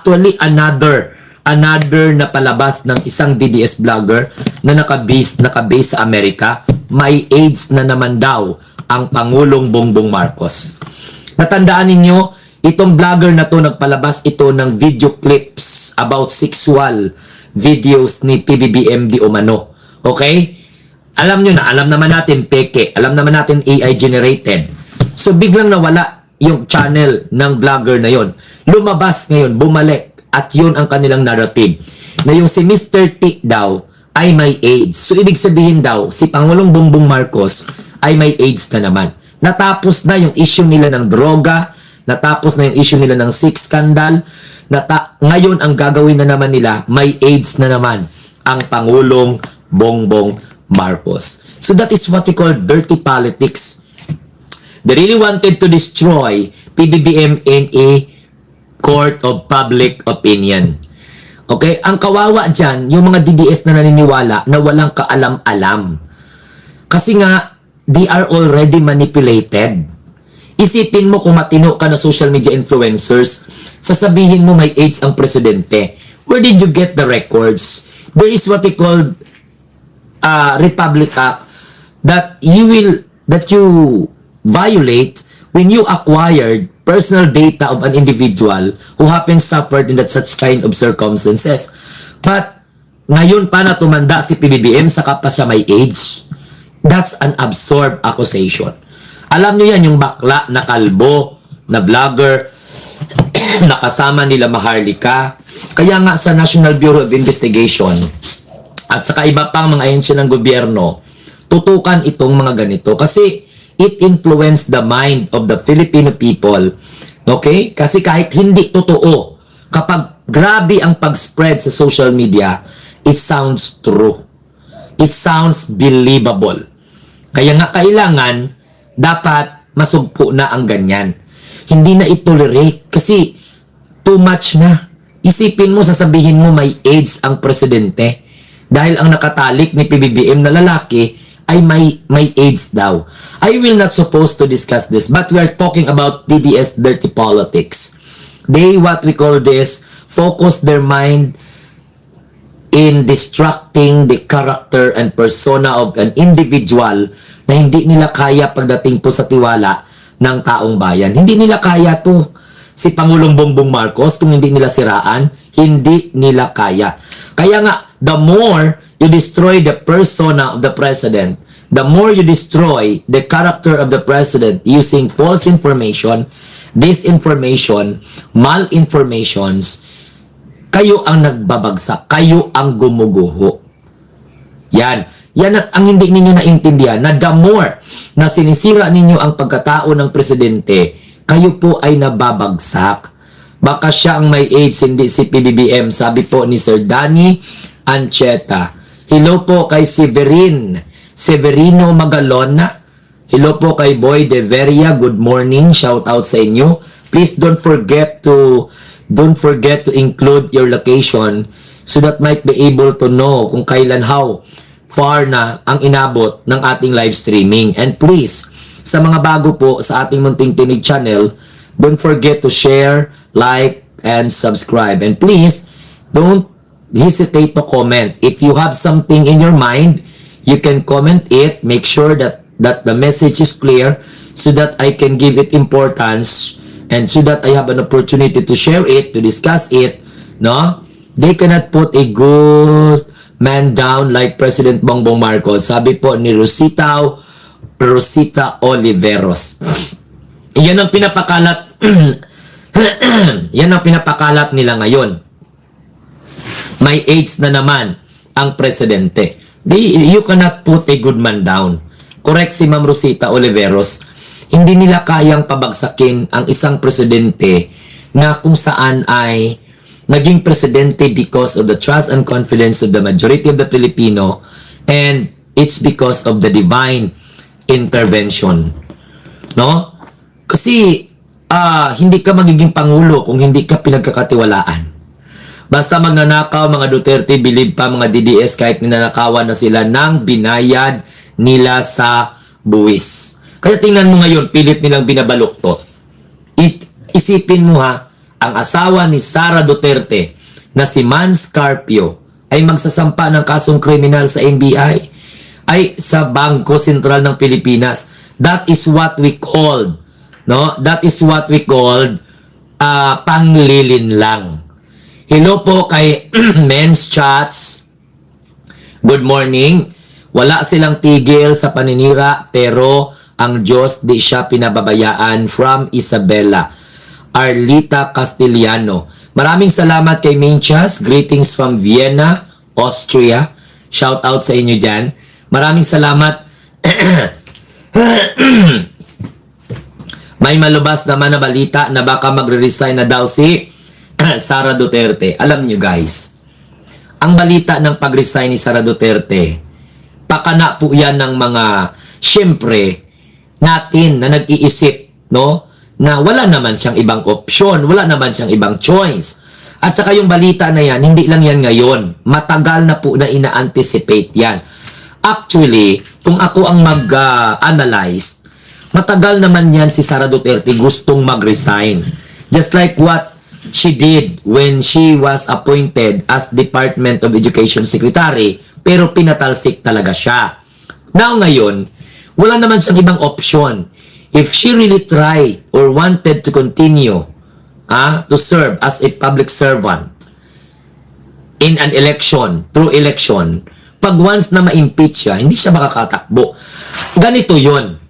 Actually, another na palabas ng isang DDS vlogger na nakabase sa Amerika. May AIDS na naman daw ang Pangulong Bongbong Marcos. Natandaan ninyo, itong vlogger na to nagpalabas ito ng video clips about sexual videos ni PBBM di umano. Okay? Alam nyo na, alam naman natin peke, alam naman natin AI generated. So biglang nawala yung channel ng vlogger na yon. Lumabas ngayon, bumalik, at yun ang kanilang narrative. Na yung si Mr. T daw ay may AIDS. So ibig sabihin daw, si Pangulong Bongbong Marcos ay may AIDS na naman. Natapos na yung issue nila ng droga, natapos na yung issue nila ng sex scandal, ngayon ang gagawin na naman nila, may AIDS na naman ang Pangulong Bongbong Marcos. So that is what we call dirty politics. They really wanted to destroy PBBM in a court of public opinion. Okay? Ang kawawa dyan, yung mga DDS na naniniwala na walang kaalam-alam. Kasi nga, they are already manipulated. Isipin mo kung matino ka na social media influencers, sasabihin mo may AIDS ang presidente. Where did you get the records? There is what they call Republic Act that you violate when you acquired personal data of an individual who happens suffered in that such kind of circumstances. But ngayon pa na tumanda si PBBM saka pa siya may AIDS. That's an absurd accusation. Alam niyo yan, yung bakla na kalbo, na vlogger, nakasama nila Maharlika. Kaya nga sa National Bureau of Investigation at saka iba pang mga ahensya ng gobyerno, tutukan itong mga ganito. Kasi it influenced the mind of the Filipino people. Okay? Kasi kahit hindi totoo, kapag grabe ang pag-spread sa social media, it sounds true. It sounds believable. Kaya nga kailangan, dapat masugpo na ang ganyan. Hindi na itolerate kasi too much na. Isipin mo, sasabihin mo may AIDS ang presidente dahil ang nakatalik ni PBBM na lalaki ay may AIDS daw. I will not supposed to discuss this, but we are talking about DDS dirty politics. They, what we call this, focus their mind in distracting the character and persona of an individual na hindi nila kaya pagdating po sa tiwala ng taong bayan. Hindi nila kaya to. Si Pangulong Bongbong Marcos, kung hindi nila siraan, hindi nila kaya. Kaya nga, the more you destroy the persona of the president, the more you destroy the character of the president using false information, disinformation, malinformations, kayo ang nagbabagsak, kayo ang gumuguho. Yan. Yan at ang hindi ninyo naintindihan na the more na sinisira ninyo ang pagkatao ng presidente, kayo po ay nababagsak. Baka siya ang may AIDS, hindi si PBBM. Sabi po ni Sir Danny Ancheta. Hello po kay Severino Magalona. Hello po kay Boy De Veria. Good morning. Shout out sa inyo. Please don't forget to include your location so that might be able to know kung kailan, how far na ang inabot ng ating live streaming. And please, sa mga bago po sa ating Munting Tinig channel, don't forget to share, like, and subscribe. And please, don't hesitate to comment. If you have something in your mind, you can comment it. Make sure that the message is clear so that I can give it importance and so that I have an opportunity to share it, to discuss it. No? They cannot put a good man down like President Bongbong Marcos. Sabi po ni Rosita Oliveros. Yan ang pinapakalat yan ang pinapakalat nila ngayon. May AIDS na naman ang presidente. You cannot put a good man down. Correct si Ma'am Rosita Oliveros. Hindi nila kayang pabagsakin ang isang presidente na kung saan ay naging presidente because of the trust and confidence of the majority of the Filipino, and it's because of the divine intervention. No? Kasi hindi ka magiging pangulo kung hindi ka pinagkakatiwalaan. Basta magnanakaw, mga Duterte, believe pa mga DDS kahit ninanakawan na sila ng binayad nila sa buwis. Kaya tingnan mo ngayon, pilit nilang binabaluktot. Isipin mo ha, ang asawa ni Sara Duterte na si Mans Carpio ay magsasampa ng kasong kriminal sa NBI ay sa Bangko Sentral ng Pilipinas. That is what we called, no? That is what we called panglilin lang. Hello po kay Men's Chats. Good morning. Wala silang tigil sa paninira pero ang Diyos di siya pinababayaan, from Isabela. Arlita Castellano. Maraming salamat kay Minchas. Greetings from Vienna, Austria. Shout out sa inyo dyan. Maraming salamat. May malubas naman na balita na baka magre-resign na daw si Sara Duterte. Alam nyo guys, ang balita ng pag-resign ni Sara Duterte, pakana po yan ng mga, syempre, natin na nag-iisip, no? Na wala naman siyang ibang opsyon, wala naman siyang ibang choice. At saka yung balita na yan, hindi lang yan ngayon. Matagal na po na ina-anticipate yan. Actually, kung ako ang mag-analyze, matagal naman yan si Sara Duterte gustong mag-resign. Just like what she did when she was appointed as Department of Education Secretary, pero pinatalsik talaga siya. Now ngayon, wala naman siyang ibang option. If she really tried or wanted to continue to serve as a public servant in an election, through election, pag once na ma-impeach siya, hindi siya makakatakbo. Ganito yon.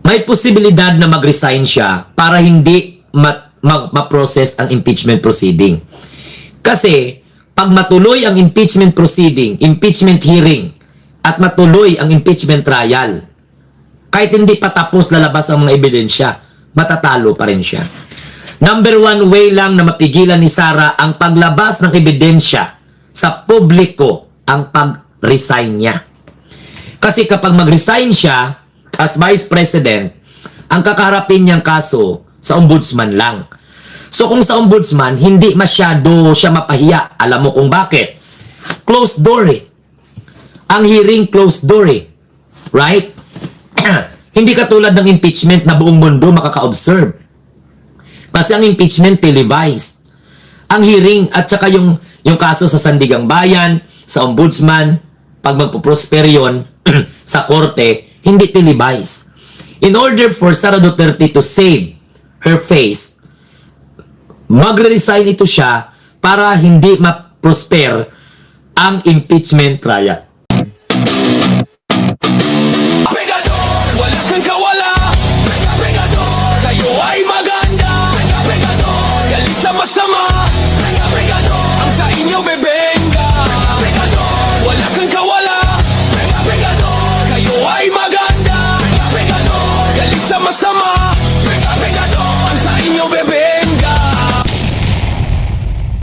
May posibilidad na mag-resign siya para hindi ma-process ang impeachment proceeding. Kasi, pag matuloy ang impeachment proceeding, impeachment hearing, at matuloy ang impeachment trial, kahit hindi pa tapos lalabas ang mga ebidensya, matatalo pa rin siya. Number one way lang na mapigilan ni Sara ang paglabas ng ebidensya sa publiko, ang pag-resign niya. Kasi kapag mag-resign siya as Vice President, ang kakaharapin niyang kaso sa ombudsman lang. So kung sa ombudsman, hindi masyado siya mapahiya. Alam mo kung bakit? Closed door eh. Ang hearing closed door eh. Right? Hindi katulad ng impeachment na buong mundo makaka-observe. Kasi ang impeachment televised. Ang hearing at saka yung kaso sa Sandigang Bayan, sa ombudsman, pag magpo-prosper yun sa korte, hindi televised. In order for Sara Duterte to save her face, magre-resign ito siya para hindi ma-prosper ang impeachment trial.